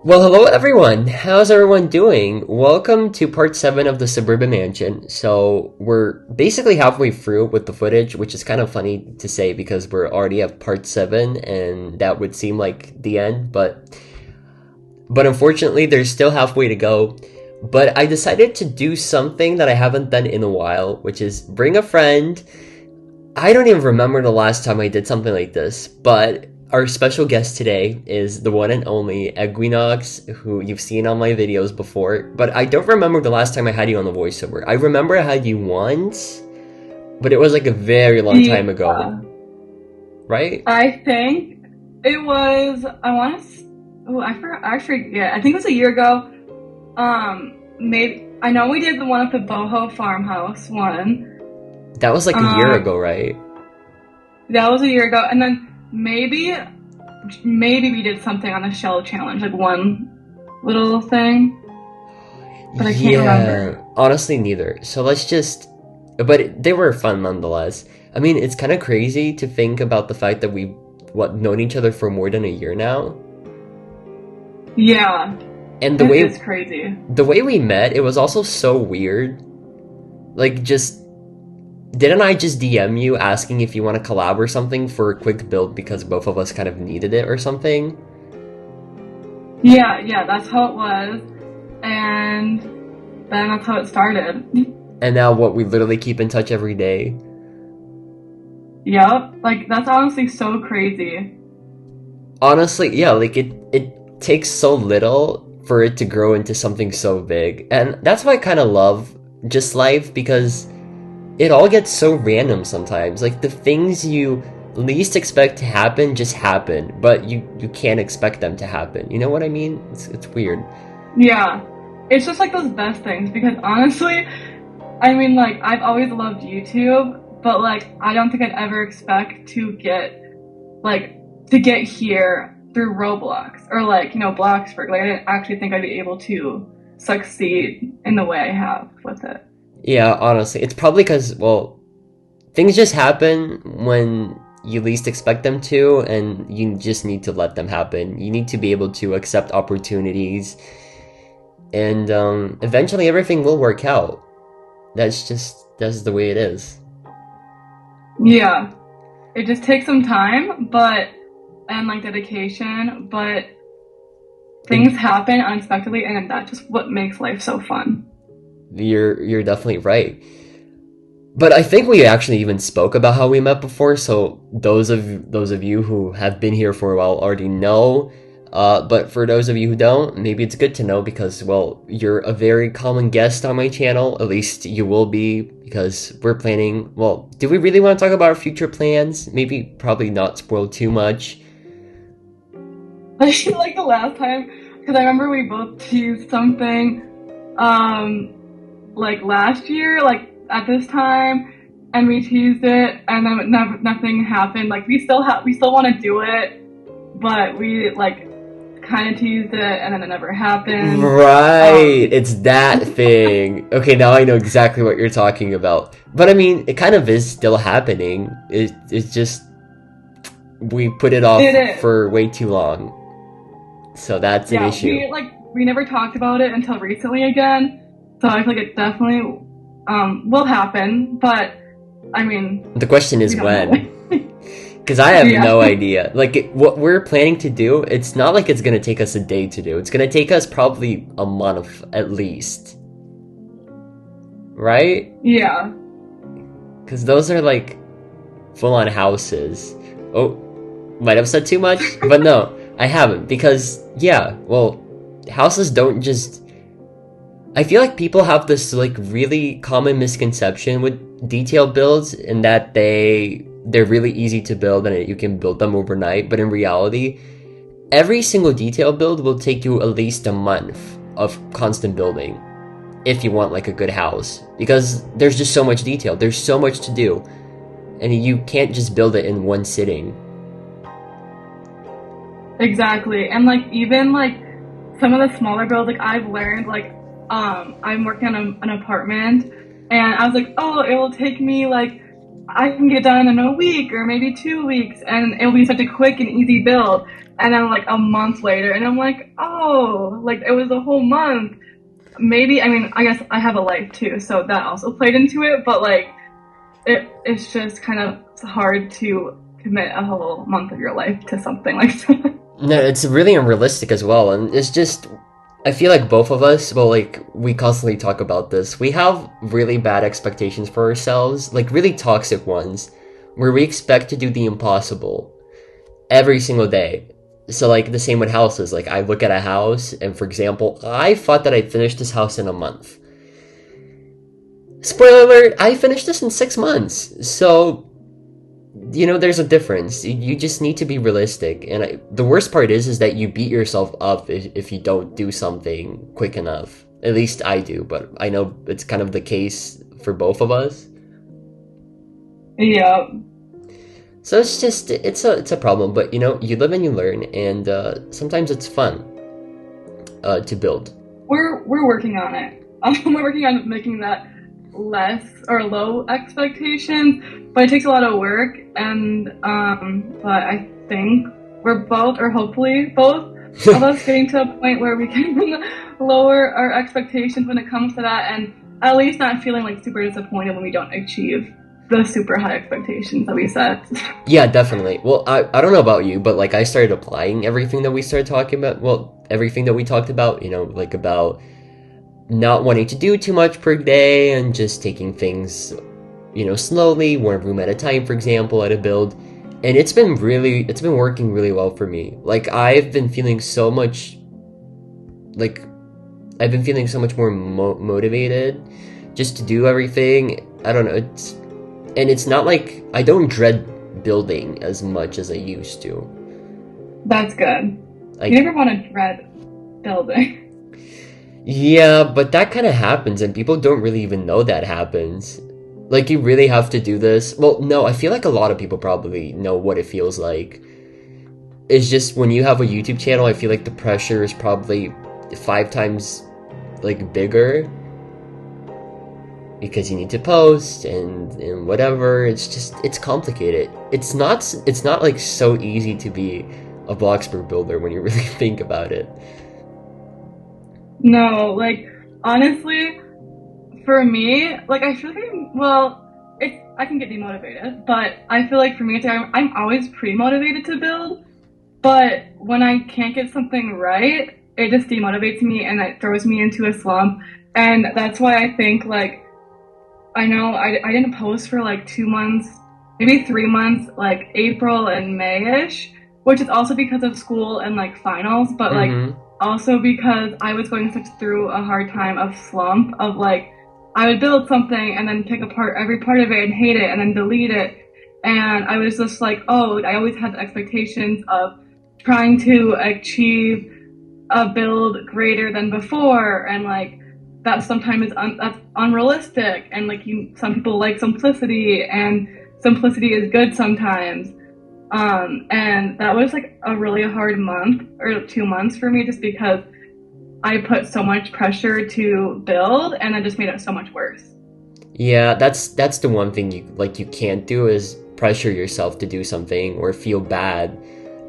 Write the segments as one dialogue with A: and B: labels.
A: Well, hello everyone. How's everyone doing? Welcome to part 7 of the Suburban Mansion. So, we're basically halfway through with the footage, which is kind of funny to say because we're already at part 7 and that would seem like the end, but unfortunately there's still halfway to go. But I decided to do something that I haven't done in a while, which is bring a friend. I don't even remember the last time I did something like this, but our special guest today is the one and only Equinox, who you've seen on my videos before, but I don't remember the last time I had you on the voiceover. I remember I had you once, but it was like a very long time ago, right?
B: I think it was, I forget. I think it was a year ago. Maybe, I know we did the one at the Boho farmhouse one.
A: That was like a year ago, right?
B: That was a year ago, and then maybe we did something on the shell challenge, like one little thing, but I can't remember.
A: Honestly, neither. So but they were fun nonetheless. I mean, it's kind of crazy to think about the fact that we've known each other for more than a year now.
B: Yeah,
A: and
B: it's crazy.
A: The way we met, it was also so weird. Like, didn't I just DM you asking if you want to collab or something for a quick build because both of us kind of needed it or something?
B: Yeah, that's how it was. And then that's how it started.
A: And now we literally keep in touch every day.
B: Yep, like that's honestly so crazy.
A: Honestly, yeah, like it takes so little for it to grow into something so big. And that's why I kind of love just life, because it all gets so random sometimes. Like, the things you least expect to happen just happen, but you can't expect them to happen. You know what I mean? It's weird.
B: Yeah. It's just like those best things, because honestly, I mean, like, I've always loved YouTube, but like, I don't think I'd ever expect to get here through Roblox or like, Bloxburg. Like, I didn't actually think I'd be able to succeed in the way I have with it.
A: Yeah, honestly, it's probably because, things just happen when you least expect them to, and you just need to let them happen. You need to be able to accept opportunities, and eventually everything will work out. That's the way it is.
B: Yeah. It just takes some time, and like dedication, but things happen unexpectedly, and that's just what makes life so fun.
A: You're definitely right. But I think we actually even spoke about how we met before, so those of you who have been here for a while already know. But for those of you who don't, maybe it's good to know because, you're a very common guest on my channel. At least you will be, because we're planning... do we really want to talk about our future plans? Probably not spoil too much.
B: I feel like the last time, because I remember we both teased something, like last year, like at this time, and we teased it, and then nothing happened. Like, we still want to do it, but we like kind of teased it, and then it never happened.
A: Right, it's that thing. Okay, now I know exactly what you're talking about. But I mean, it kind of is still happening. It's just we put it off for way too long, so that's an issue.
B: We never talked about it until recently again. So I feel like it definitely will happen, but I mean...
A: The question is when. Because I have no idea. Like, what we're planning to do, it's not like it's going to take us a day to do. It's going to take us probably a month at least. Right?
B: Yeah.
A: Because those are like full-on houses. Oh, might have said too much, but no, I haven't. Because, houses don't just... I feel like people have this like really common misconception with detail builds, in that they're really easy to build and you can build them overnight. But in reality, every single detail build will take you at least a month of constant building if you want like a good house, because there's just so much detail. There's so much to do, and you can't just build it in one sitting.
B: Exactly. And like, even like some of the smaller builds, like I've learned, like I'm working on an apartment, and I was like, oh, it will take me like I can get done in a week or maybe 2 weeks, and it'll be such a quick and easy build. And then like a month later, and I'm like, oh, like it was a whole month. Maybe, I mean, I guess I have a life too, so that also played into it. But like, it's just kind of hard to commit a whole month of your life to something like that.
A: No, it's really unrealistic as well, and it's just I feel like both of us, well, like we constantly talk about this. We have really bad expectations for ourselves, like really toxic ones, where we expect to do the impossible every single day. So like the same with houses. Like I look at a house, and for example, I thought that I'd finish this house in a month. Spoiler alert, I finished this in 6 months. So, there's a difference. You just need to be realistic. And the worst part is that you beat yourself up if you don't do something quick enough. At least I do, but I know it's kind of the case for both of us.
B: Yeah.
A: So it's a problem, but you live and you learn, and sometimes it's fun to build.
B: We're working on it. We're working on making that less or low expectations, but it takes a lot of work, and but I think we're both, or hopefully both of us, getting to a point where we can lower our expectations when it comes to that, and at least not feeling like super disappointed when we don't achieve the super high expectations that we set.
A: Yeah, definitely. Well, I don't know about you, but like I started applying everything that we started talking about. Well, everything that we talked about, like about not wanting to do too much per day and just taking things, slowly, one room at a time, for example, at a build. And it's been working really well for me. Like I've been feeling so much more motivated just to do everything. I don't know. It's not like I don't dread building as much as I used to.
B: That's good. You never want to dread building.
A: Yeah, but that kind of happens, and people don't really even know that happens. Like, you really have to do this. Well, no, I feel like a lot of people probably know what it feels like. It's just when you have a YouTube channel, I feel like the pressure is probably 5 times, bigger. Because you need to post and whatever. It's complicated. It's not so easy to be a Bloxburg builder when you really think about it.
B: No, honestly, for me, I feel like I can get demotivated, but I feel like for me, I'm always pre-motivated to build, but when I can't get something right, it just demotivates me and it throws me into a slump, and that's why I think, I know I didn't post for 2 months, maybe 3 months, April and May-ish, which is also because of school and finals, but also because I was going through a hard time of slump of I would build something and then pick apart every part of it and hate it and then delete it. And I was just I always had the expectations of trying to achieve a build greater than before, and that sometimes that's unrealistic, and some people like simplicity, and simplicity is good sometimes. And that was a really hard month or 2 months for me, just because I put so much pressure to build, and that just made it so much worse.
A: Yeah, that's the one thing you can't do, is pressure yourself to do something or feel bad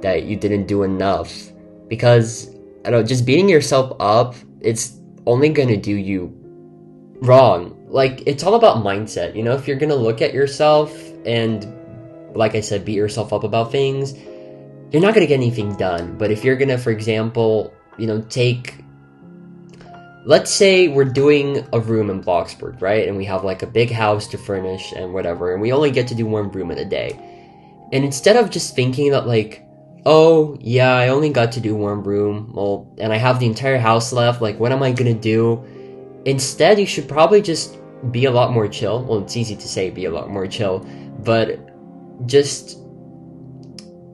A: that you didn't do enough, because I don't know, just beating yourself up, it's only gonna do you wrong. It's all about mindset. If you're gonna look at yourself and, like I said, beat yourself up about things, you're not gonna get anything done. But if you're gonna, for example, let's say we're doing a room in Bloxburg, right? And we have a big house to furnish and whatever, and we only get to do one room in a day. And instead of just thinking that oh yeah, I only got to do one room, well, and I have the entire house left, what am I gonna do? Instead, you should probably just be a lot more chill. Well, it's easy to say be a lot more chill, but just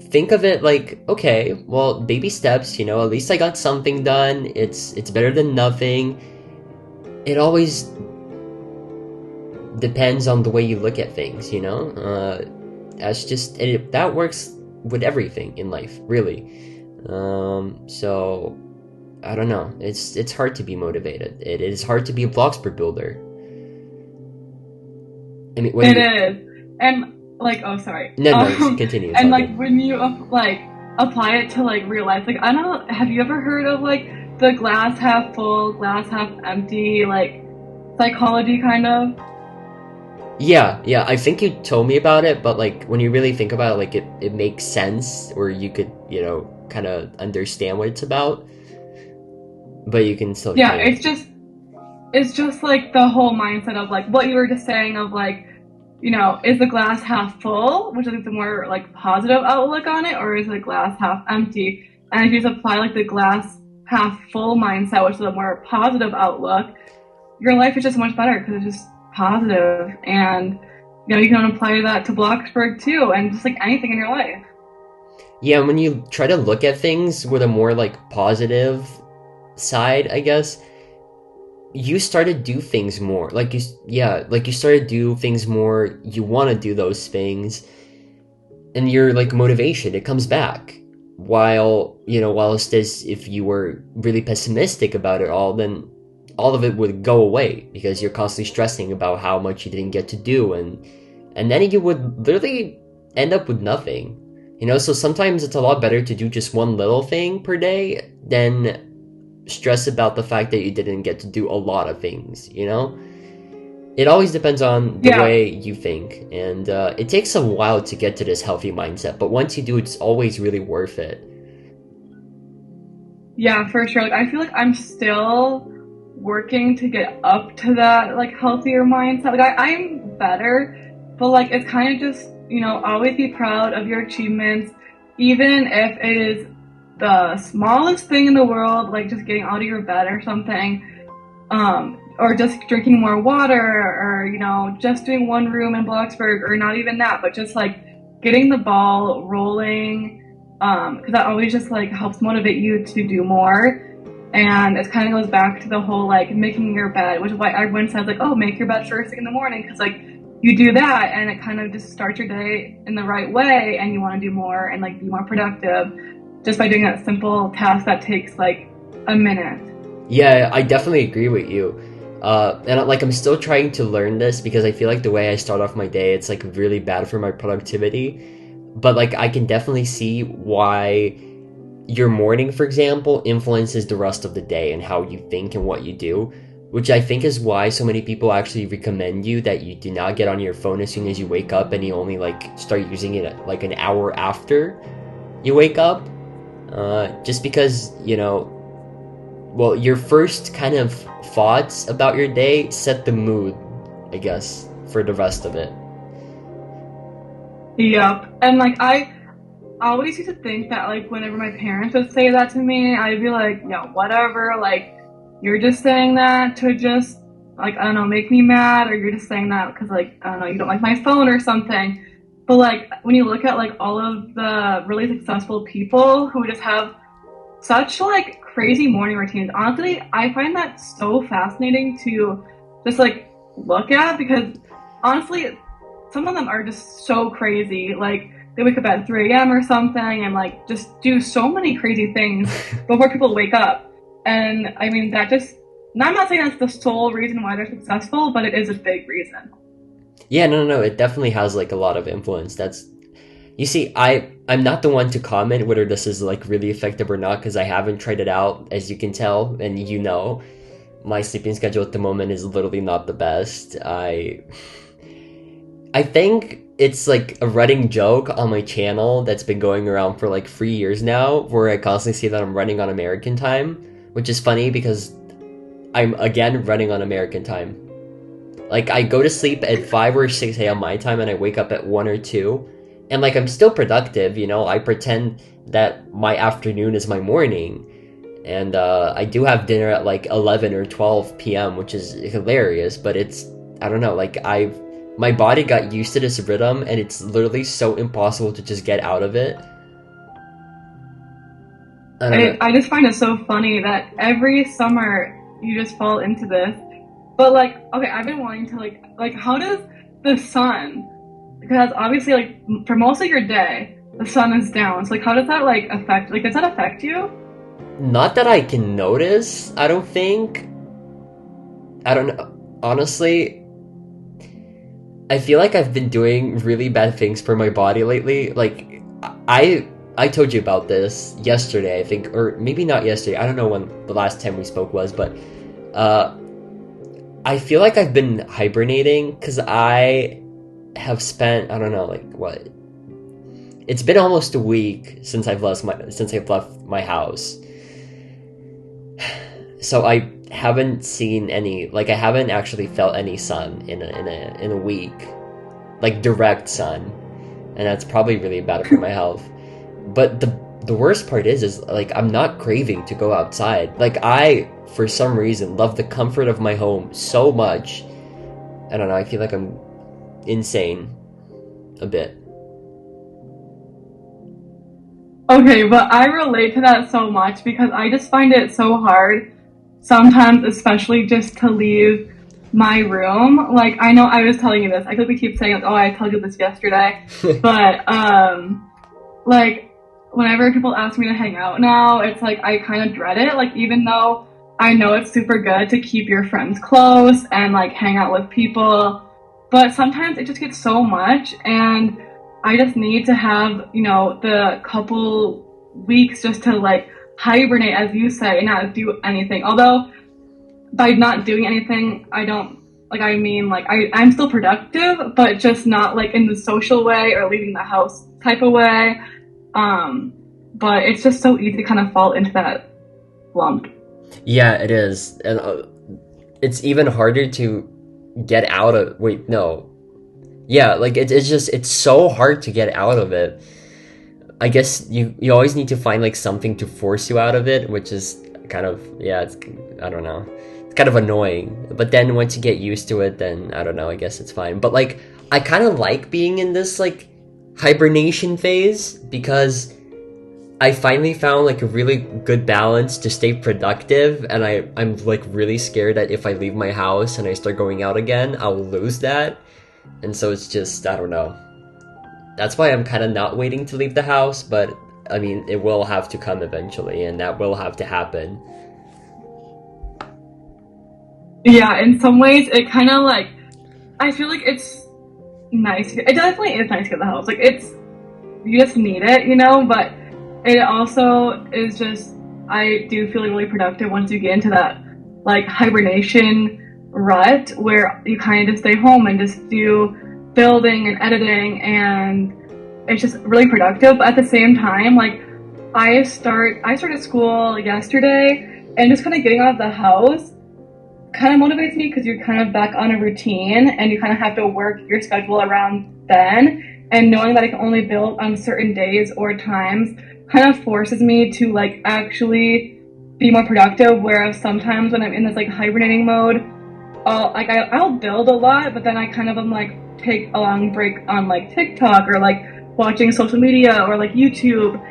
A: think of it okay, well, baby steps, at least I got something done. It's better than nothing. It always depends on the way you look at things, that works with everything in life, really. So I don't know. It's hard to be motivated. It is hard to be a Bloxburg builder. I mean,
B: it is. And like, oh sorry.
A: No, just continue. It's
B: And
A: all
B: like
A: good.
B: when you like apply it to like real life, like I don't know, have you ever heard of like the glass half full, glass half empty, like psychology kind of?
A: Yeah, I think you told me about it, but like when you really think about it, like it makes sense, or you could, kind of understand what it's about, but you can still
B: Yeah,
A: explain it.
B: it's just like the whole mindset of like what you were just saying of like, is the glass half full, which is the more like positive outlook on it, or is the glass half empty? And if you just apply like the glass half full mindset, which is a more positive outlook, your life is just much better because it's just positive. And you can apply that to Bloxburg too, and just like anything in your life.
A: Yeah, when you try to look at things with a more like positive side, I guess, you start to do things more. Like you start to do things more. You want to do those things, and your like motivation, it comes back. Whilst as if you were really pessimistic about it all, then all of it would go away because you're constantly stressing about how much you didn't get to do, and then you would literally end up with nothing. So sometimes it's a lot better to do just one little thing per day than stress about the fact that you didn't get to do a lot of things. It always depends on the
B: Yeah,
A: way you think, and it takes a while to get to this healthy mindset, but once you do, it's always really worth it.
B: yeah, for sure. Like I feel like I'm still working to get up to that like healthier mindset. Like I'm better, but like it's kind of just always be proud of your achievements, even if it is the smallest thing in the world, like just getting out of your bed or something, or just drinking more water, or just doing one room in Bloxburg, or not even that, but just like getting the ball rolling, because that always just like helps motivate you to do more. And it kind of goes back to the whole like making your bed, which is why everyone says like, oh, make your bed first thing in the morning, because like you do that and it kind of just starts your day in the right way, and you want to do more and like be more productive just by doing that simple task that takes like a minute.
A: Yeah, I definitely agree with you. And like I'm still trying to learn this because I feel like the way I start off my day, it's like really bad for my productivity. But like I can definitely see why your morning, for example, influences the rest of the day and how you think and what you do, which I think is why so many people actually recommend you that you do not get on your phone as soon as you wake up, and you only like start using it like an hour after you wake up. Just because, well, your first kind of thoughts about your day set the mood, I guess, for the rest of it.
B: Yep. And like I always used to think that like whenever my parents would say that to me, I'd be like, whatever, like you're just saying that to just like, I don't know, make me mad, or you're just saying that because like, I don't know, you don't like my phone or something. But like when you look at like all of the really successful people who just have such like crazy morning routines, honestly, I find that so fascinating to just like look at, because honestly, some of them are just so crazy. Like they wake up at 3 a.m. or something and like just do so many crazy things before people wake up. And I mean, that just, now I'm not saying that's the sole reason why they're successful, but it is a big reason.
A: Yeah, no, it definitely has like a lot of influence. You see, I'm not the one to comment whether this is like really effective or not because I haven't tried it out, as you can tell, and my sleeping schedule at the moment is literally not the best. I think it's like a running joke on my channel that's been going around for like 3 years now, where I constantly see that I'm running on American time, which is funny because I'm again running on American time. Like I go to sleep at 5 or 6 a.m. my time and I wake up at 1 or 2. And like I'm still productive, I pretend that my afternoon is my morning. And I do have dinner at like 11 or 12 p.m., which is hilarious, but I don't know, like my body got used to this rhythm and it's literally so impossible to just get out of it. I don't know.
B: I just find it so funny that every summer you just fall into this. But like, okay, I've been wanting to like how does the sun, because obviously like for most of your day the sun is down. So like how does that like affect, like does that affect you?
A: Not that I can notice, I don't think. I don't know. Honestly, I feel like I've been doing really bad things for my body lately. Like, I told you about this yesterday, I think, or maybe not yesterday. I don't know when the last time we spoke was, but I feel like I've been hibernating because I have spent, I don't know, like what? It's been almost a week since I've left my house. So I haven't seen any, like I haven't actually felt any sun in a week, like direct sun, and that's probably really bad for my health. But the worst part is like I'm not craving to go outside. Like I, for some reason, love the comfort of my home so much. I don't know, I feel like I'm insane a bit.
B: Okay, but I relate to that so much because I just find it so hard sometimes, especially just to leave my room. Like, I know I was telling you this. I could keep saying, like, oh, I told you this yesterday. But, like, whenever people ask me to hang out now, it's like I kind of dread it. Like, even though I know it's super good to keep your friends close and, like, hang out with people, but sometimes it just gets so much, and I just need to have, you know, the couple weeks just to, like, hibernate, as you say, and not do anything. Although, by not doing anything, I don't, like, I mean, like, I'm still productive, but just not, like, in the social way or leaving the house type of way. But it's just so easy to kind of fall into that slump.
A: Yeah, it is. And it's even harder to get out of, wait, no. Yeah, like, it's so hard to get out of it. I guess you always need to find, like, something to force you out of it, which is kind of, yeah, it's, I don't know. It's kind of annoying. But then once you get used to it, then, I don't know, I guess it's fine. But, like, I kind of like being in this, like, hibernation phase because I finally found, like, a really good balance to stay productive, and I'm, like, really scared that if I leave my house and I start going out again, I'll lose that. And so it's just, I don't know. That's why I'm kind of not waiting to leave the house, but, I mean, it will have to come eventually, and that will have to happen.
B: Yeah, in some ways, it kind of, like, I feel like it's nice. It definitely is nice to get the house. Like, it's, you just need it, you know, but it also is just, I do feel like really productive once you get into that, like, hibernation rut where you kind of just stay home and just do building and editing, and it's just really productive. But at the same time, like, I started school yesterday, and just kind of getting out of the house kind of motivates me because you're kind of back on a routine and you kind of have to work your schedule around then, and knowing that I can only build on certain days or times kind of forces me to, like, actually be more productive. Whereas sometimes when I'm in this, like, hibernating mode, I'll build a lot, but then I kind of am like take a long break on, like, TikTok or, like, watching social media or, like, YouTube.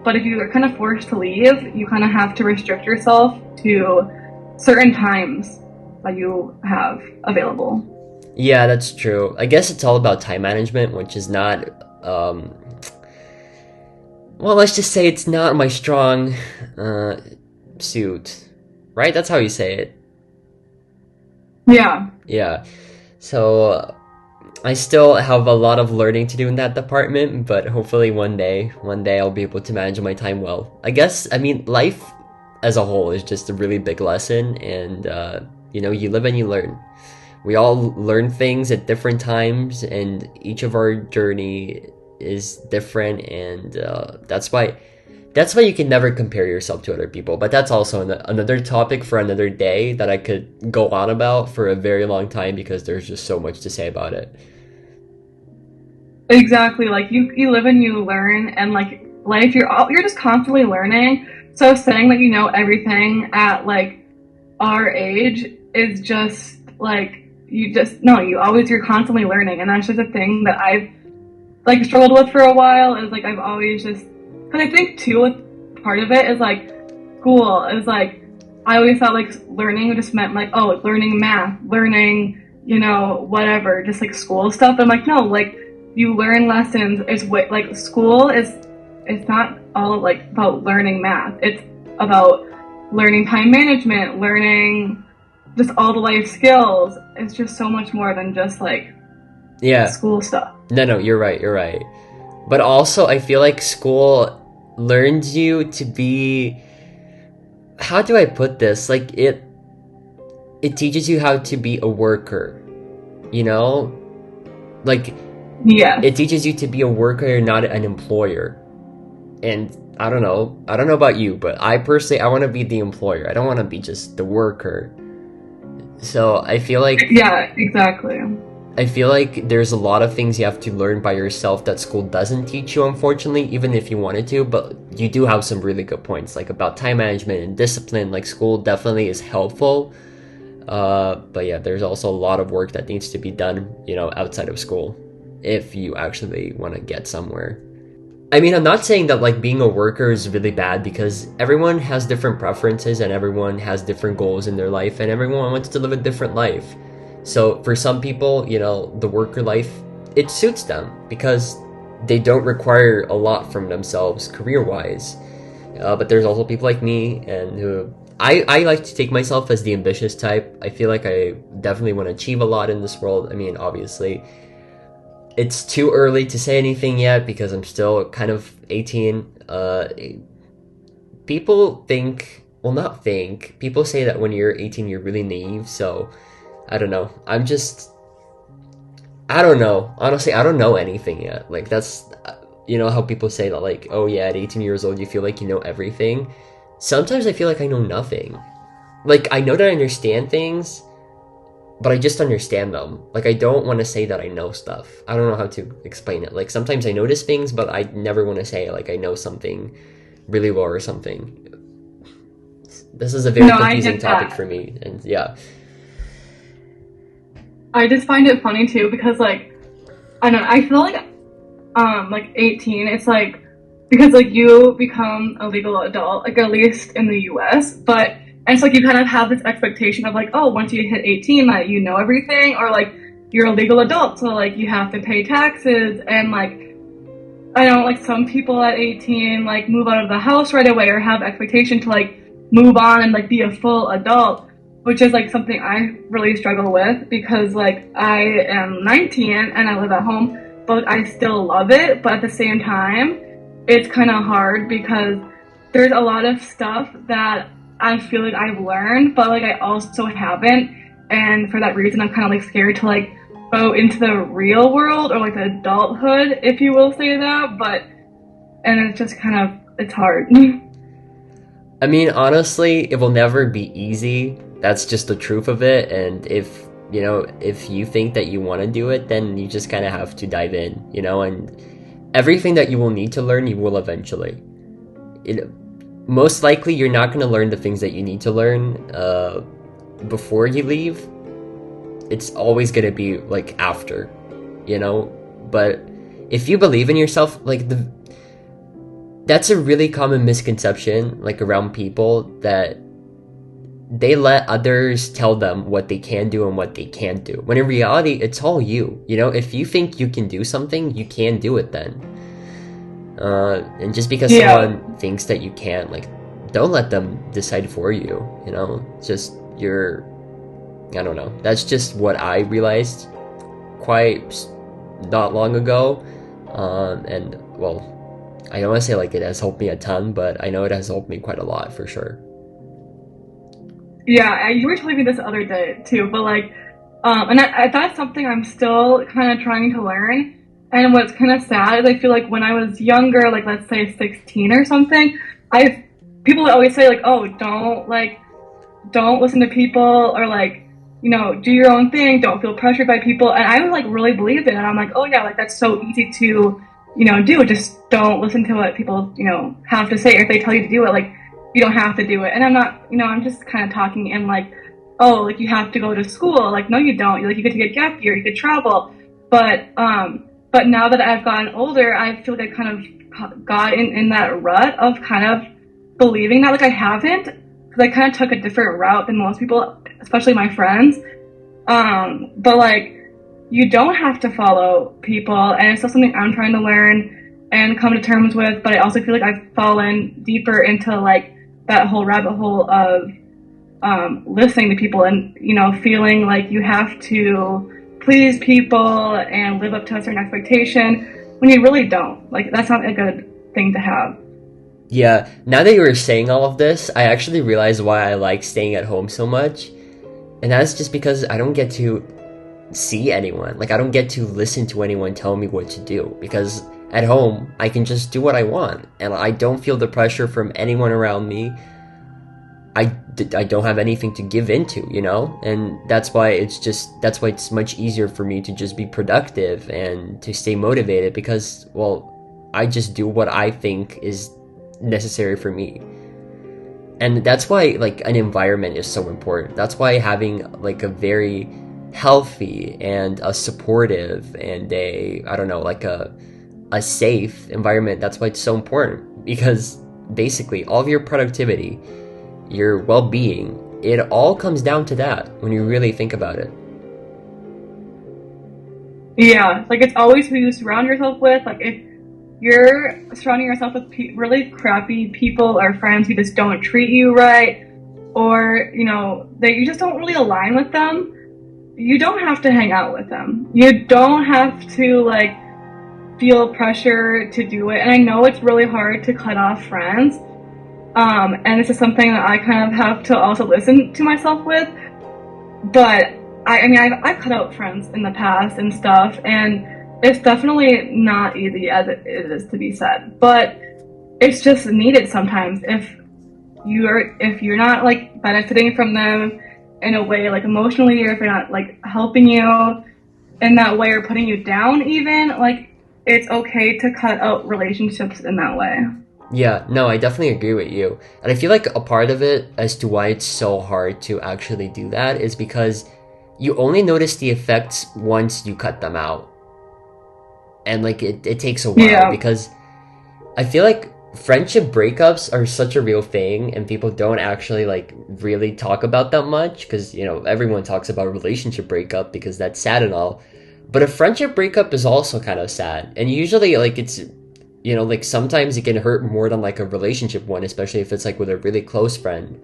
B: But if you're kind of forced to leave, you kind of have to restrict yourself to certain times that you have available.
A: Yeah, that's true. I guess it's all about time management, which is not, well, let's just say it's not my strong suit, right? That's how you say it.
B: Yeah.
A: Yeah. So I still have a lot of learning to do in that department, but hopefully one day I'll be able to manage my time well. I guess, I mean, life as a whole is just a really big lesson, and, you know, you live and you learn. We all learn things at different times, and each of our journey is different, and that's why you can never compare yourself to other people. But that's also another topic for another day that I could go on about for a very long time because there's just so much to say about it.
B: Exactly. Like, you live and you learn, and, like, life, you're just constantly learning. So saying that you know everything at, like, our age is just, like, you're constantly learning. And that's just a thing that I've, like, struggled with for a while, is, like, I've always just, and I think too, with part of it is, like, school is, like, I always thought, like, learning just meant, like, oh, like, learning math, learning, you know, whatever, just, like, school stuff. I'm like, no, like, you learn lessons. It's what, like, school is, it's not all, like, about learning math. It's about learning time management, learning, just all the life skills. It's just so much more than just like school stuff.
A: No, you're right. But also, I feel like school learns you to be, how do I put this? Like, it teaches you how to be a worker, you know? Like, it teaches you to be a worker, not an employer. And I don't know about you, but I personally, I want to be the employer. I don't want to be just the worker. So I feel like...
B: Yeah, exactly.
A: I feel like there's a lot of things you have to learn by yourself that school doesn't teach you, unfortunately, even if you wanted to, but you do have some really good points, like about time management and discipline. Like, school definitely is helpful, but yeah, there's also a lot of work that needs to be done, you know, outside of school, if you actually want to get somewhere. I mean, I'm not saying that, like, being a worker is really bad, because everyone has different preferences and everyone has different goals in their life, and everyone wants to live a different life. So for some people, you know, the worker life, it suits them because they don't require a lot from themselves career-wise. But there's also people like me, and who I like to take myself as the ambitious type. I feel like I definitely want to achieve a lot in this world. I mean, obviously, it's too early to say anything yet because I'm still kind of 18. People say that when you're 18, you're really naive, so... I don't know. I don't know. Honestly, I don't know anything yet. Like, that's, you know how people say that, like, oh yeah, at 18 years old, you feel like you know everything. Sometimes I feel like I know nothing. Like, I know that I understand things, but I just understand them. Like, I don't want to say that I know stuff. I don't know how to explain it. Like, sometimes I notice things, but I never want to say, like, I know something really well or something. This is a very confusing topic for me, and yeah.
B: I just find it funny too because, like, I don't know, I feel like 18, it's like, because like you become a legal adult, like at least in the US, but and it's like you kind of have this expectation of like, oh, once you hit 18, like, you know everything, or like you're a legal adult, so like you have to pay taxes, and like, I don't know, like some people at 18 like move out of the house right away or have expectation to like move on and like be a full adult. Which is like something I really struggle with because like I am 19 and I live at home, but I still love it. But at the same time, it's kind of hard because there's a lot of stuff that I feel like I've learned, but like I also haven't. And for that reason, I'm kind of like scared to like go into the real world or like the adulthood, if you will say that. And it's just kind of, it's hard.
A: I mean, honestly, it will never be easy. That's just the truth of it, and if you think that you want to do it, then you just kind of have to dive in, you know, and everything that you will need to learn, you will eventually. Most likely, you're not going to learn the things that you need to learn before you leave. It's always going to be, like, after, you know, but if you believe in yourself, like, that's a really common misconception, like, around people, that they let others tell them what they can do and what they can't do. When in reality, it's all you. You know, if you think you can do something, you can do it then. And just because someone thinks that you can't, like, don't let them decide for you. You know, just I don't know. That's just what I realized quite not long ago. And well, I don't want to say like it has helped me a ton, but I know it has helped me quite a lot for sure.
B: Yeah, you were telling me this the other day too, but like, and that's something I'm still kind of trying to learn. And what's kind of sad is I feel like when I was younger, like let's say 16 or something, people would always say like, oh, don't listen to people, or like, you know, do your own thing, don't feel pressured by people. And I would like really believe it, and I'm like, oh yeah, like that's so easy to, you know, do. Just don't listen to what people, you know, have to say. Or if they tell you to do it, like, you don't have to do it. And I'm not, you know, I'm just kind of talking in like, oh, like you have to go to school. Like, no, you don't. Like, you get to get gap year, you could travel. But now that I've gotten older, I feel like I kind of got in that rut of kind of believing that, like, I haven't, because I kind of took a different route than most people, especially my friends. But like, you don't have to follow people, and it's still something I'm trying to learn and come to terms with. But I also feel like I've fallen deeper into like that whole rabbit hole of listening to people and, you know, feeling like you have to please people and live up to a certain expectation when you really don't. Like, that's not a good thing to have.
A: Yeah, now that you were saying all of this, I actually realized why I like staying at home so much. And that's just because I don't get to see anyone. Like, I don't get to listen to anyone tell me what to do. Because at home, I can just do what I want. And I don't feel the pressure from anyone around me. I don't have anything to give into, you know? And that's why it's much easier for me to just be productive and to stay motivated because, well, I just do what I think is necessary for me. And that's why, like, an environment is so important. That's why having, like, a very healthy and a supportive and a safe environment, that's why it's so important. Because basically all of your productivity, your well-being, it all comes down to that when you really think about it.
B: Yeah, like, it's always who you surround yourself with. Like, if you're surrounding yourself with really crappy people or friends who just don't treat you right, or, you know, that you just don't really align with them, you don't have to hang out with them. You don't have to, like, feel pressure to do it. And I know it's really hard to cut off friends. And this is something that I kind of have to also listen to myself with. But I've cut out friends in the past and stuff, and it's definitely not easy as it is to be said. But it's just needed sometimes if you're not, like, benefiting from them in a way, like, emotionally, or if they're not, like, helping you in that way or putting you down even, like, it's okay to cut out relationships in that way.
A: Yeah, no, I definitely agree with you. And I feel like a part of it as to why it's so hard to actually do that is because you only notice the effects once you cut them out. And, like, it takes a while because I feel like friendship breakups are such a real thing and people don't actually, like, really talk about that much because, you know, everyone talks about a relationship breakup because that's sad and all. But a friendship breakup is also kind of sad. And usually, like, it's, you know, like, sometimes it can hurt more than, like, a relationship one, especially if it's, like, with a really close friend.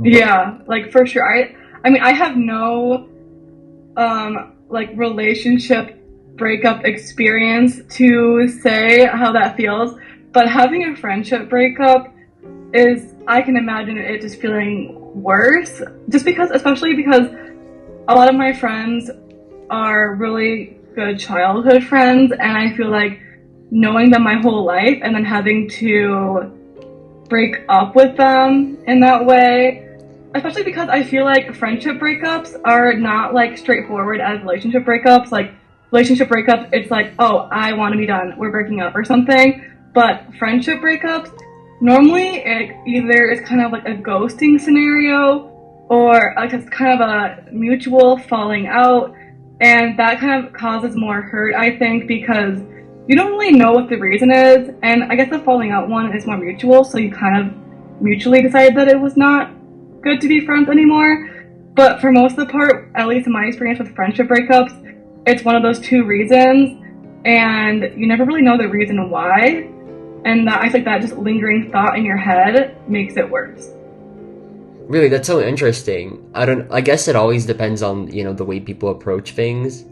B: Yeah, like, for sure. I mean, I have no, like, relationship breakup experience to say how that feels, but having a friendship breakup I can imagine it just feeling worse, especially because a lot of my friends are really good childhood friends, and I feel like knowing them my whole life and then having to break up with them in that way, especially because I feel like friendship breakups are not, like, straightforward as relationship breakups. Like, relationship breakups, it's like, oh, I want to be done, we're breaking up or something. But friendship breakups, normally it either is kind of like a ghosting scenario or like it's kind of a mutual falling out. And that kind of causes more hurt, I think, because you don't really know what the reason is. And I guess the falling out one is more mutual, so you kind of mutually decide that it was not good to be friends anymore. But for most of the part, at least in my experience with friendship breakups, it's one of those two reasons, and you never really know the reason why. And I think that just lingering thought in your head makes it worse.
A: Really, that's so interesting. I guess it always depends on, you know, the way people approach things.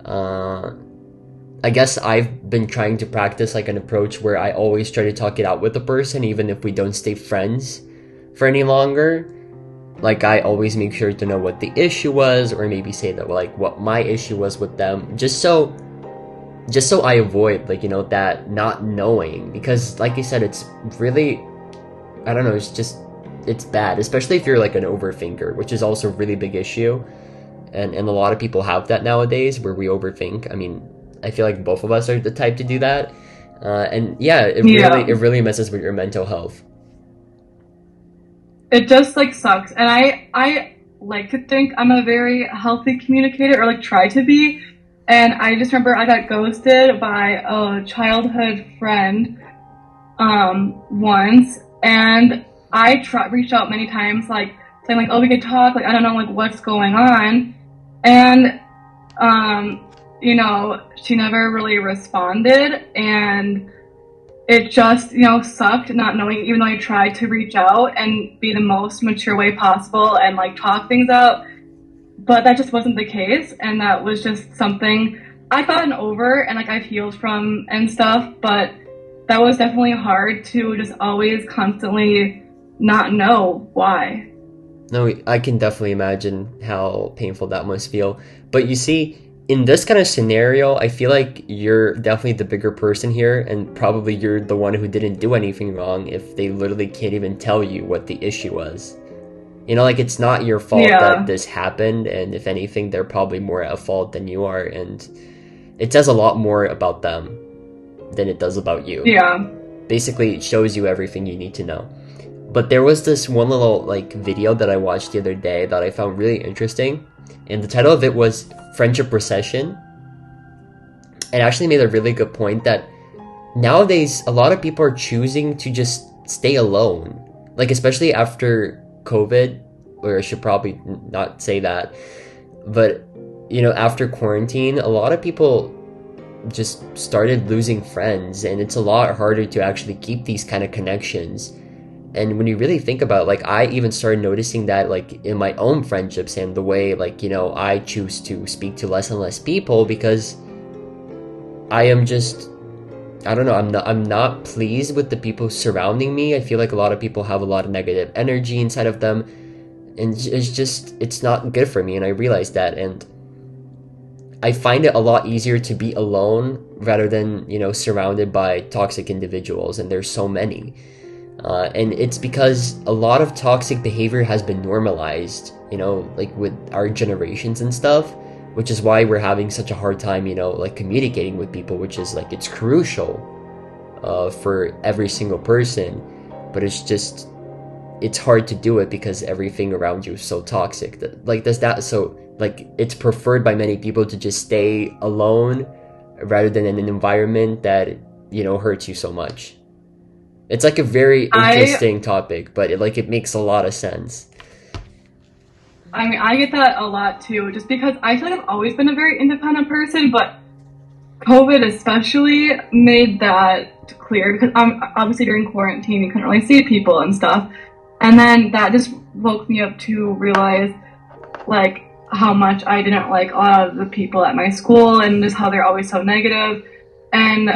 A: I guess I've been trying to practice, like, an approach where I always try to talk it out with the person, even if we don't stay friends for any longer. Like, I always make sure to know what the issue was, or maybe say that, like, what my issue was with them, just so I avoid, like, you know, that not knowing. Because, like you said, it's really, I don't know, it's bad, especially if you're, like, an overthinker, which is also a really big issue. And a lot of people have that nowadays, where we overthink. I mean, I feel like both of us are the type to do that. And yeah, it really messes with your mental health.
B: It just, like, sucks. And I like to think I'm a very healthy communicator, or, like, try to be. And I just remember I got ghosted by a childhood friend once, and I reached out many times, like, saying, like, oh, we could talk, like, I don't know, like, what's going on. And you know, she never really responded, and it just, sucked not knowing, even though I tried to reach out and be the most mature way possible and like talk things out. But that just wasn't the case. And that was just something I've gotten over and like I've healed from and stuff. But that was definitely hard to just always constantly not know why.
A: No, I can definitely imagine how painful that must feel. But you see, in this kind of scenario, I feel like you're definitely the bigger person here, and probably you're the one who didn't do anything wrong if they literally can't even tell you what the issue was. Like it's not your fault that this happened, and if anything, they're probably more at fault than you are, and it says a lot more about them than it does about you.
B: Yeah.
A: Basically, it shows you everything you need to know. But there was this one little like video that I watched the other day that I found really interesting, and the title of it was Friendship Recession. It actually made a really good point that nowadays a lot of people are choosing to just stay alone, like especially after COVID, or I should probably not say that, but after quarantine, a lot of people just started losing friends, and it's a lot harder to actually keep these kind of connections. And when you really think about it, like I even started noticing that like in my own friendships and the way like I choose to speak to less and less people, because I am just, I don't know, I'm not pleased with the people surrounding me. I feel like a lot of people have a lot of negative energy inside of them, and it's not good for me, and I realized that, and I find it a lot easier to be alone rather than surrounded by toxic individuals, and there's so many. And it's because a lot of toxic behavior has been normalized, like with our generations and stuff, which is why we're having such a hard time, like communicating with people, which is like, it's crucial for every single person, but it's hard to do it because everything around you is so toxic. So it's preferred by many people to just stay alone rather than in an environment that, hurts you so much. It's like a very interesting topic, but it makes a lot of sense.
B: I mean, I get that a lot too, just because I feel like I've always been a very independent person, but COVID especially made that clear, because obviously during quarantine you couldn't really see people and stuff, and then that just woke me up to realize like how much I didn't like a lot of the people at my school and just how they're always so negative. And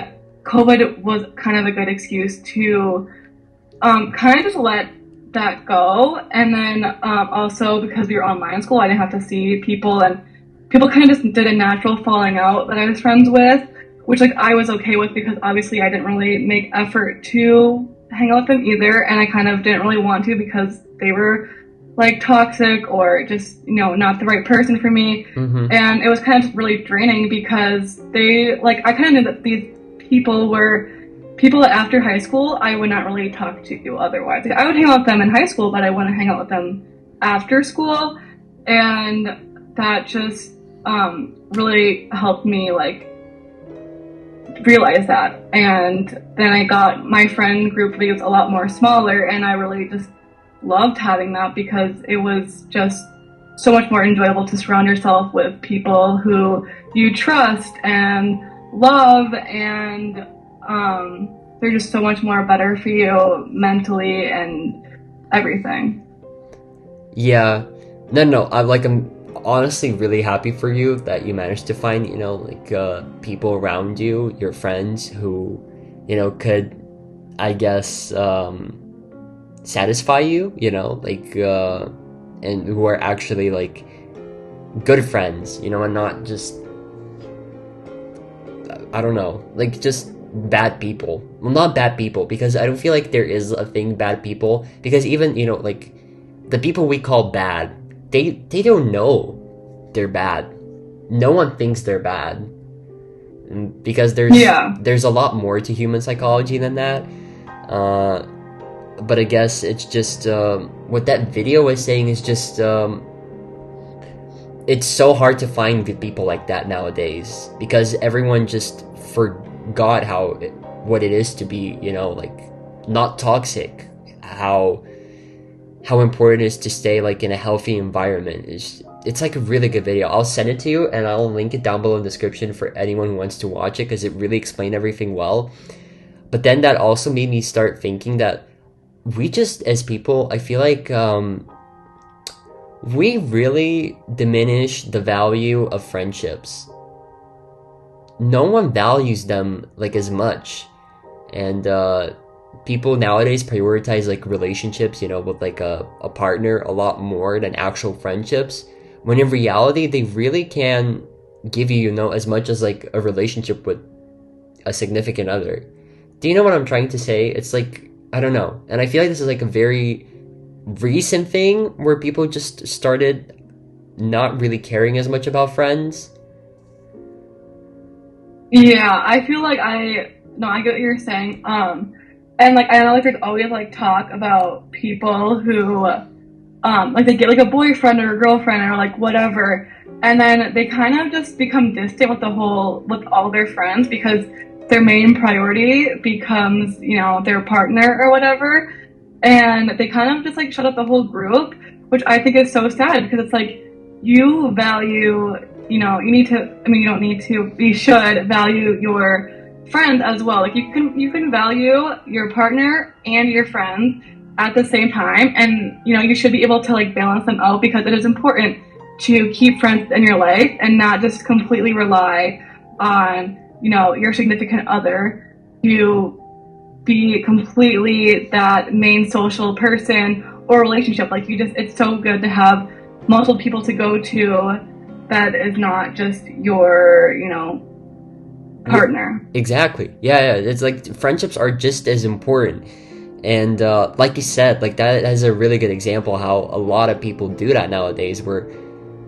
B: COVID was kind of a good excuse to kind of just let that go. And then also because we were online school, I didn't have to see people, and people kind of just did a natural falling out that I was friends with, which like I was okay with, because obviously I didn't really make effort to hang out with them either, and I kind of didn't really want to because they were like toxic or just not the right person for me.
A: Mm-hmm.
B: And it was kind of just really draining, because I kind of knew that these people were people that after high school I would not really talk to otherwise. Like, I would hang out with them in high school, but I wouldn't hang out with them after school, and that just really helped me like realize that. And then I got my friend group was a lot more smaller, and I really just loved having that, because it was just so much more enjoyable to surround yourself with people who you trust and love, and they're just so much more better for you mentally and everything.
A: Yeah. No, I'm honestly really happy for you that you managed to find, people around you, your friends who, could, I guess, satisfy you, and who are actually like good friends, and not just, I don't know, like just bad people. Well, not bad people, because I don't feel like there is a thing bad people, because even, like the people we call bad, they don't know they're bad. No one thinks they're bad, because there's a lot more to human psychology than that. But I guess it's just what that video was saying is just it's so hard to find good people like that nowadays, because everyone just forgot what it is to be, not toxic. How important it is to stay like in a healthy environment. It's like a really good video. I'll send it to you, and I'll link it down below in the description for anyone who wants to watch it, because it really explained everything well. But then that also made me start thinking that we just, as people, I feel like we really diminish the value of friendships. No one values them like as much, and people nowadays prioritize like relationships, with like a partner a lot more than actual friendships. When in reality, they really can give you, as much as like a relationship with a significant other. Do you know what I'm trying to say? It's like, I don't know. And I feel like this is like a very recent thing where people just started not really caring as much about friends.
B: Yeah, I feel like I get what you're saying. And like I know like there's always like talk about people who like they get like a boyfriend or a girlfriend or like whatever, and then they kind of just become distant with with all their friends because their main priority becomes, their partner or whatever, and they kind of just like shut up the whole group, which I think is so sad because it's like you value, you need to, I mean, you don't need to, you should value your friends as well. Like you can value your partner and your friends at the same time, and you should be able to like balance them out because it is important to keep friends in your life and not just completely rely on your significant other to be completely that main social person or relationship. Like it's so good to have multiple people to go to that is not just your partner.
A: Exactly. Yeah. It's like friendships are just as important. And like you said, like that is a really good example how a lot of people do that nowadays, where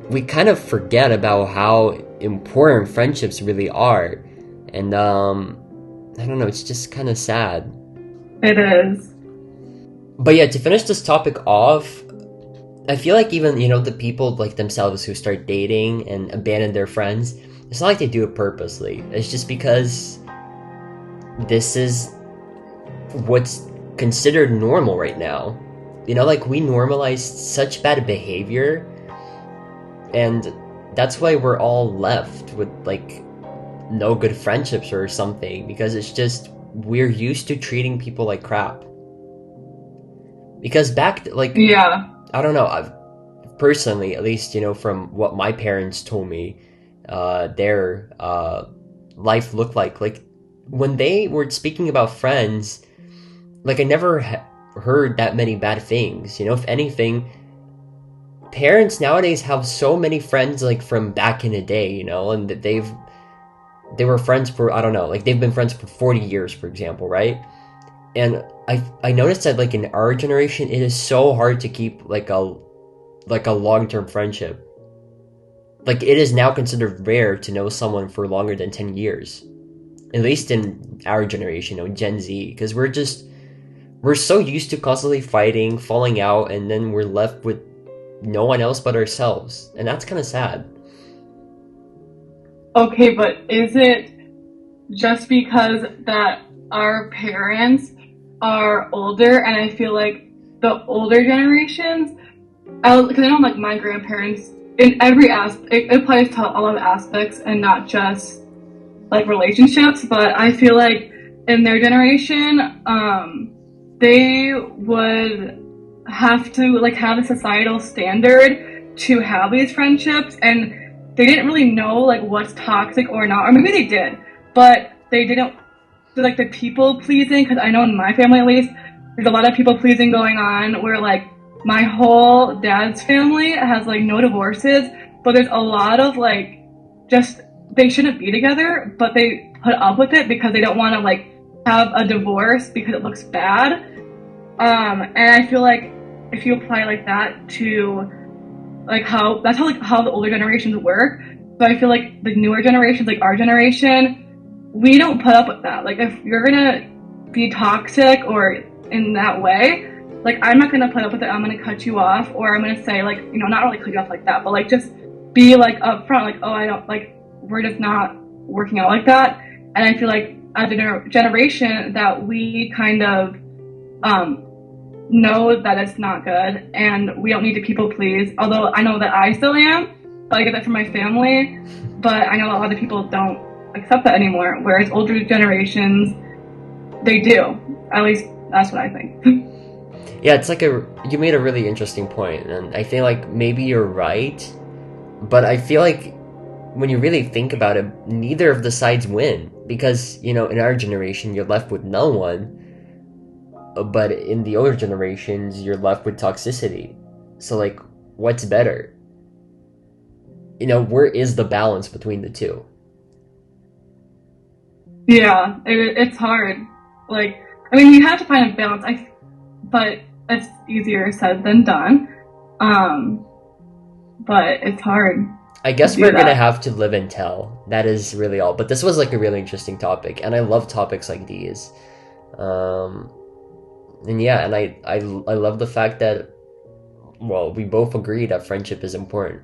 A: we kind of forget about how important friendships really are. And I don't know, it's just kind of sad.
B: It is.
A: But yeah, to finish this topic off, I feel like even, the people like themselves who start dating and abandon their friends, it's not like they do it purposely. It's just because this is what's considered normal right now. Like we normalize such bad behavior, and that's why we're all left with like no good friendships or something, because it's just we're used to treating people like crap. Because
B: yeah,
A: I don't know, I've personally, at least, from what my parents told me, their life looked like when they were speaking about friends, like I never heard that many bad things. If anything, parents nowadays have so many friends like from back in the day, and that they were friends for, I don't know, like they've been friends for 40 years, for example, right? And I noticed that like in our generation, it is so hard to keep like a long-term friendship. Like it is now considered rare to know someone for longer than 10 years. At least in our generation, Gen Z, because we're so used to constantly fighting, falling out, and then we're left with no one else but ourselves. And that's kind of sad.
B: Okay, but is it just because that our parents are older, and I feel like the older generations, because I know like my grandparents, in every aspect, it applies to a lot of aspects and not just like relationships, but I feel like in their generation, they would have to like have a societal standard to have these friendships, and they didn't really know like what's toxic or not, or maybe they did, but they didn't like the people pleasing, because I know in my family at least there's a lot of people pleasing going on, where like my whole dad's family has like no divorces, but there's a lot of like just they shouldn't be together, but they put up with it because they don't want to like have a divorce because it looks bad. And I feel like if you apply like that to like how the older generations work, so I feel like the newer generations, like our generation, we don't put up with that. Like if you're gonna be toxic or in that way, like I'm not gonna put up with it. I'm gonna cut you off, or I'm gonna say like, not really cut you off like that, but like just be like upfront, like, oh, I don't like, we're just not working out like that. And I feel like as a generation that we kind of know that it's not good, and we don't need to people please. Although I know that I still am, but I get that from my family. But I know a lot of people don't accept that anymore. Whereas older generations, they do. At least that's what I think.
A: Yeah, it's like you made a really interesting point, and I feel like maybe you're right, but I feel like when you really think about it, neither of the sides win, because, in our generation, you're left with no one, but in the older generations, you're left with toxicity. So, like, what's better? Where is the balance between the two?
B: Yeah, it's hard. Like, I mean, you have to find a balance, but it's easier said than done. But it's hard.
A: I guess we're gonna have to live and tell. That is really all. But this was like a really interesting topic, and I love topics like these. And yeah, and I love the fact that, well, we both agree that friendship is important.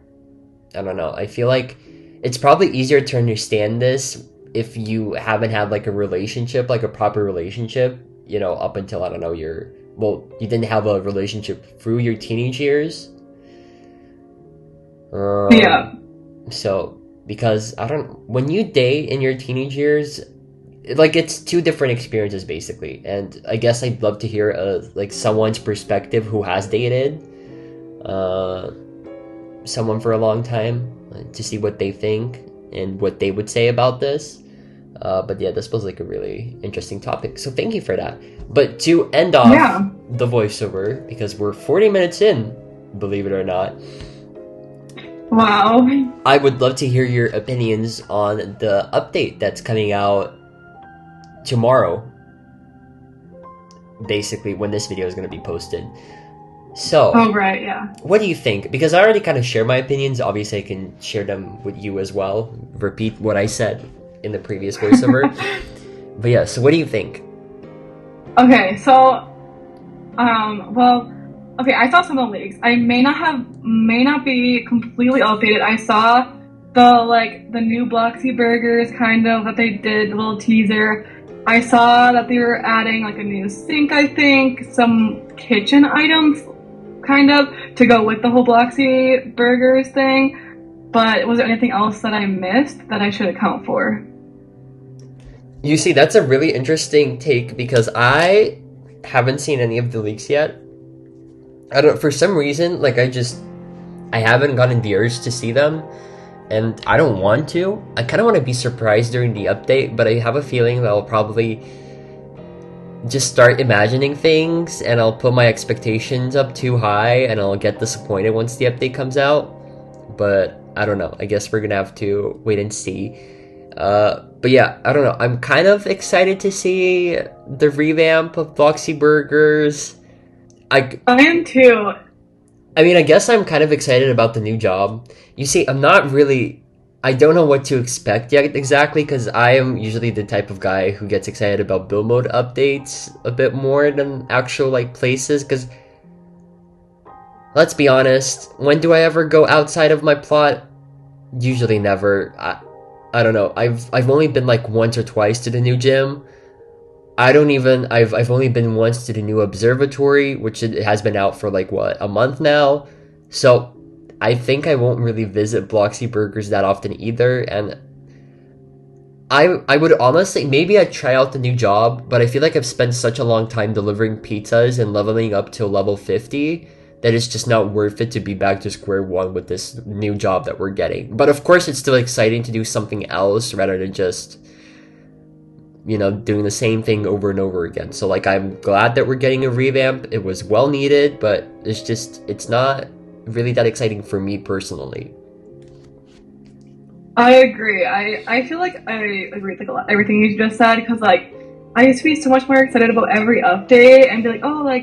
A: I don't know. I feel like it's probably easier to understand this if you haven't had like a relationship, like a proper relationship, up until, I don't know, you didn't have a relationship through your teenage years.
B: Yeah.
A: So, because when you date in your teenage years, like, it's two different experiences basically, and I guess I'd love to hear like someone's perspective who has dated someone for a long time, to see what they think and what they would say about this. But yeah, this was like a really interesting topic, so thank you for that. But to end off the voiceover, because we're 40 minutes in, believe it or not.
B: Wow.
A: I would love to hear your opinions on the update that's coming out tomorrow, basically when this video is going to be posted. So,
B: right, yeah.
A: What do you think? Because I already kind of share my opinions. Obviously, I can share them with you as well. Repeat what I said in the previous voiceover. But yeah, so what do you think?
B: Okay, so, okay, I saw some of the leaks. I may not be completely updated. I saw the new Bloxy burgers, kind of, that they did, a little teaser. I saw that they were adding like a new sink, I think, some kitchen items, kind of, to go with the whole Bloxy burgers thing. But was there anything else that I missed that I should account for?
A: You see, that's a really interesting take, because I haven't seen any of the leaks yet. For some reason, like, I haven't gotten the urge to see them, and I don't want to. I kind of want to be surprised during the update, but I have a feeling that I'll probably just start imagining things, and I'll put my expectations up too high, and I'll get disappointed once the update comes out. But I don't know. I guess we're gonna have to wait and see. But yeah, I don't know. I'm kind of excited to see the revamp of Bloxy Burgers.
B: I am too.
A: I mean, I guess I'm kind of excited about the new job. You see, I don't know what to expect yet exactly, because I am usually the type of guy who gets excited about build mode updates a bit more than actual, like, places, because, let's be honest, when do I ever go outside of my plot? Usually never. I don't know. I've only been like once or twice to the new gym. I've only been once to the new observatory, which it has been out for like a month now. So I think I won't really visit Bloxy Burgers that often either, and I would honestly, maybe I'd try out the new job, but I feel like I've spent such a long time delivering pizzas and leveling up to level 50 that it's just not worth it to be back to square one with this new job that we're getting. But of course, it's still exciting to do something else rather than just, doing the same thing over and over again. So, like, I'm glad that we're getting a revamp. It was well needed, but it's not really that exciting for me personally.
B: I agree. I feel like I agree with like everything you just said, because like I used to be so much more excited about every update and be like, oh my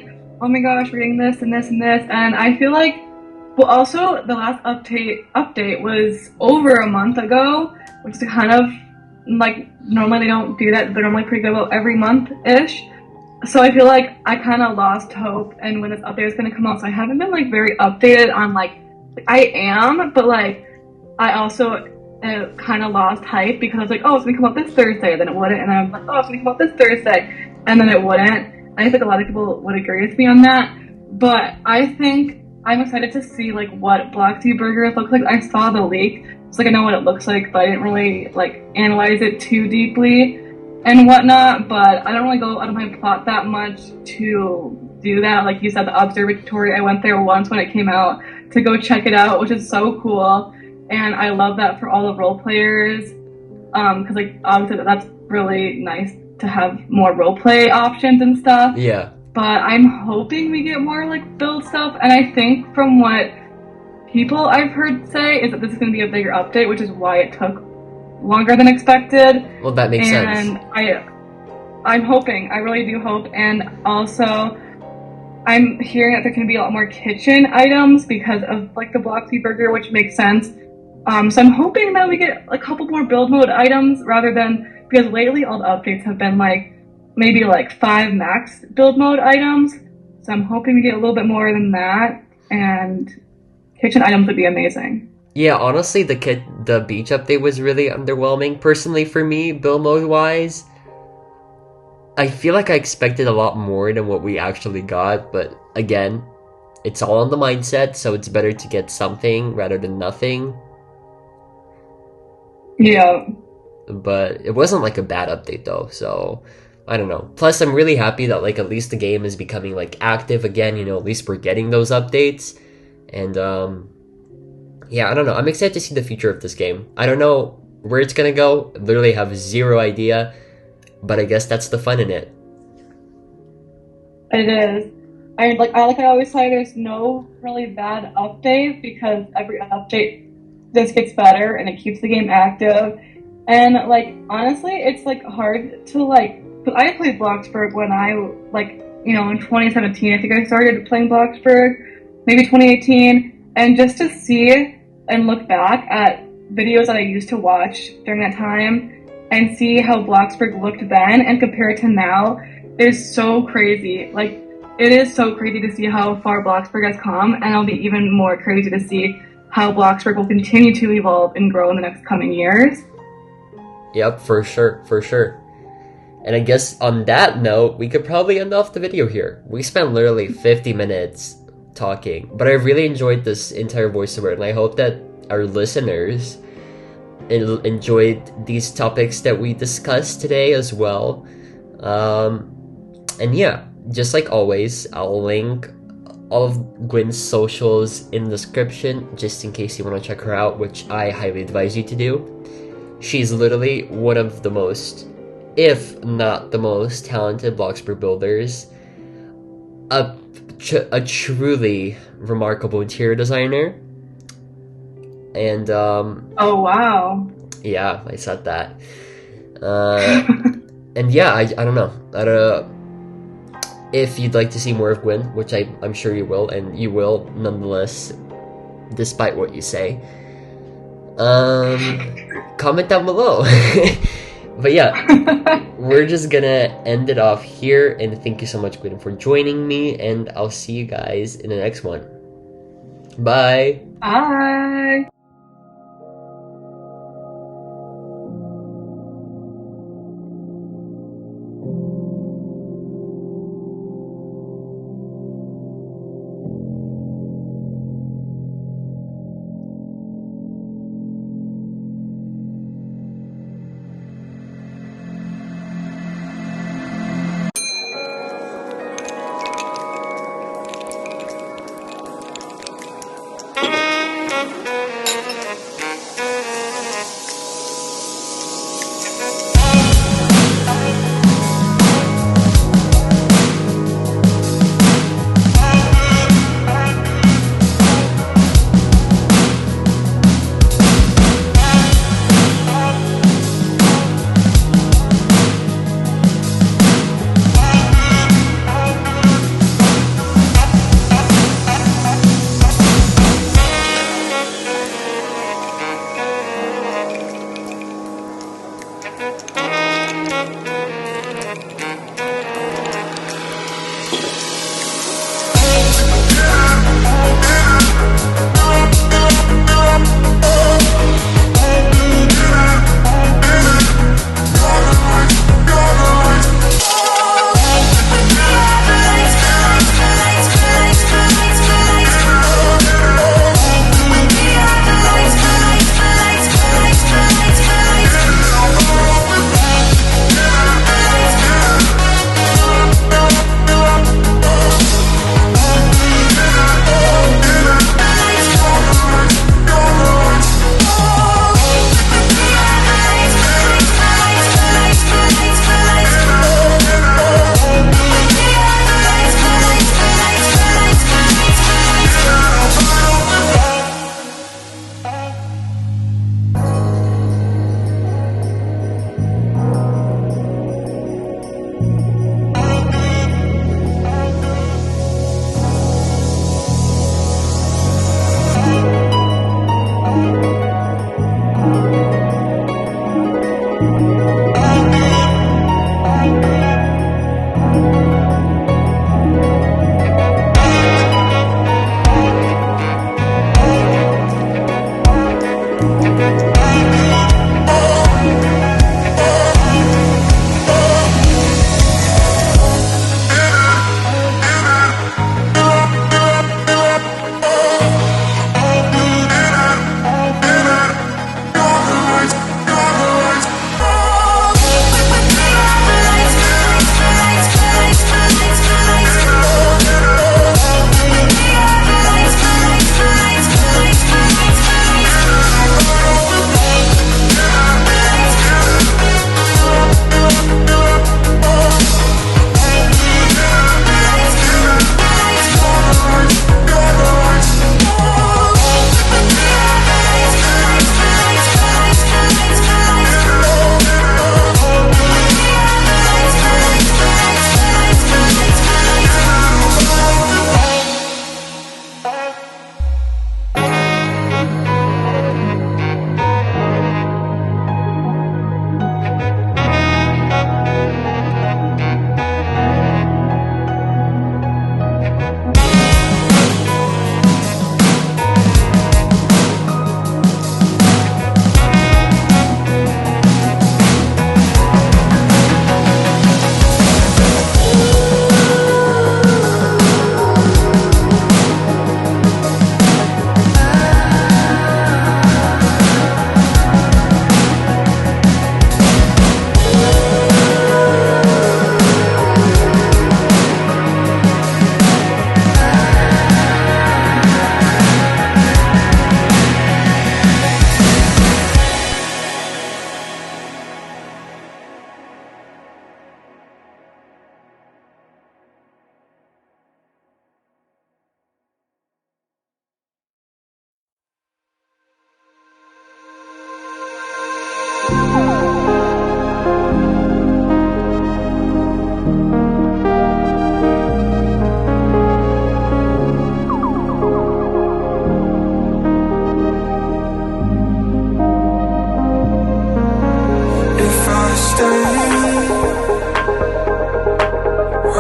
B: gosh, we're getting this and this and this, and I feel like, well, also the last update was over a month ago, which is kind of like, normally they don't do that. They're normally pretty good about every month-ish. So I feel like I kind of lost hope and when this update is going to come out. So I haven't been like very updated on like I am, but like I also kind of lost hype because I was like, oh, it's going to come out this Thursday, then it wouldn't, and I'm like, oh, it's going to come out this Thursday, and then it wouldn't. I think a lot of people would agree with me on that, but I think I'm excited to see like what Bloxy Burgers looks like. I saw the leak, so like I know what it looks like, but I didn't really like analyze it too deeply. and whatnot, but I don't really go out of my plot that much to do that. Like you said, the observatory, I went there once when it came out to go check it out, which is so cool. And I love that for all the role players, because like obviously that's really nice to have more role play options and stuff.
A: Yeah.
B: But I'm hoping we get more like build stuff, and I think from what people I've heard say is that this is going to be a bigger update, which is why it took longer than expected.
A: Well, that makes sense.
B: And I'm hoping, I really do hope, and also I'm hearing that there can be a lot more kitchen items because of like the Bloxy burger, which makes sense. So I'm hoping that we get a couple more build mode items rather than, because lately all the updates have been like maybe like 5 max build mode items. So I'm hoping we get a little bit more than that, and kitchen items would be amazing.
A: Yeah, honestly, the beach update was really underwhelming. Personally, for me, build mode wise, I feel like I expected a lot more than what we actually got. But again, it's all on the mindset, so it's better to get something rather than nothing.
B: Yeah.
A: But it wasn't like a bad update though, so I don't know. Plus, I'm really happy that like at least the game is becoming like active again. You know, at least we're getting those updates, and yeah, I don't know. I'm excited to see the future of this game. I don't know where it's gonna go. Literally have zero idea, but I guess that's the fun in it.
B: It is. I always say, there's no really bad update because every update just gets better and it keeps the game active. And like honestly, it's like hard to like. Cause I played Bloxburg when I in 2017. I think I started playing Bloxburg, maybe 2018, and just to see and look back at videos that I used to watch during that time and see how Bloxburg looked then and compare it to now is so crazy. Like, it is so crazy to see how far Bloxburg has come, and it'll be even more crazy to see how Bloxburg will continue to evolve and grow in the next coming years.
A: Yep, for sure, for sure. And I guess on that note, we could probably end off the video here. We spent literally 50 minutes talking, but I really enjoyed this entire voiceover, and I hope that our listeners enjoyed these topics that we discussed today as well. And yeah, just like always, I'll link all of Gwyn's socials in the description just in case you want to check her out, which I highly advise you to do. She's literally one of the most, if not the most talented Bloxburg builders, a truly remarkable interior designer, and
B: oh wow,
A: yeah, I said that, and yeah, I don't know, if you'd like to see more of Gwyn, which I'm sure you will, and you will nonetheless, despite what you say, comment down below. But yeah, we're just gonna end it off here, and thank you so much, Gwyn, for joining me, and I'll see you guys in the next one. Bye!
B: Bye!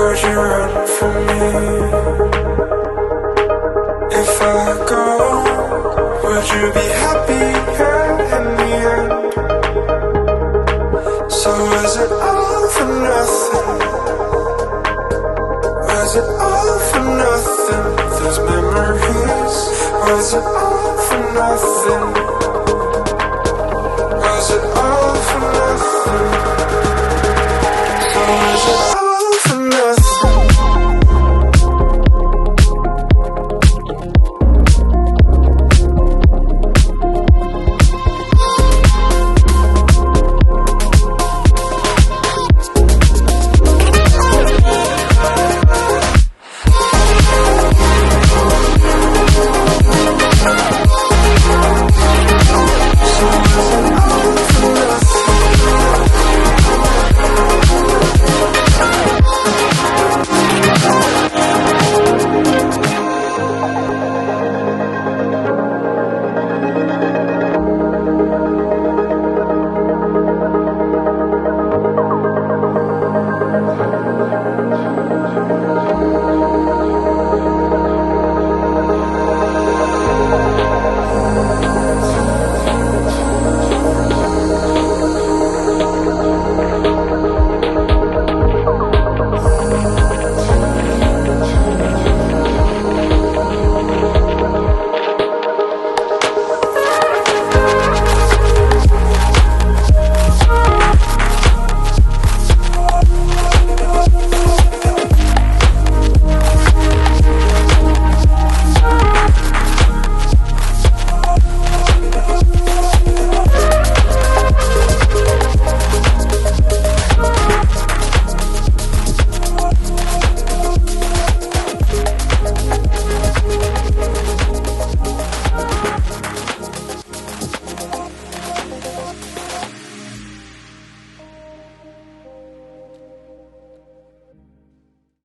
C: Would you run from me? If I go, would you be happy in the end? So was it all for nothing? Was it all for nothing? Those memories, was it all for nothing? Was it all for nothing? So was it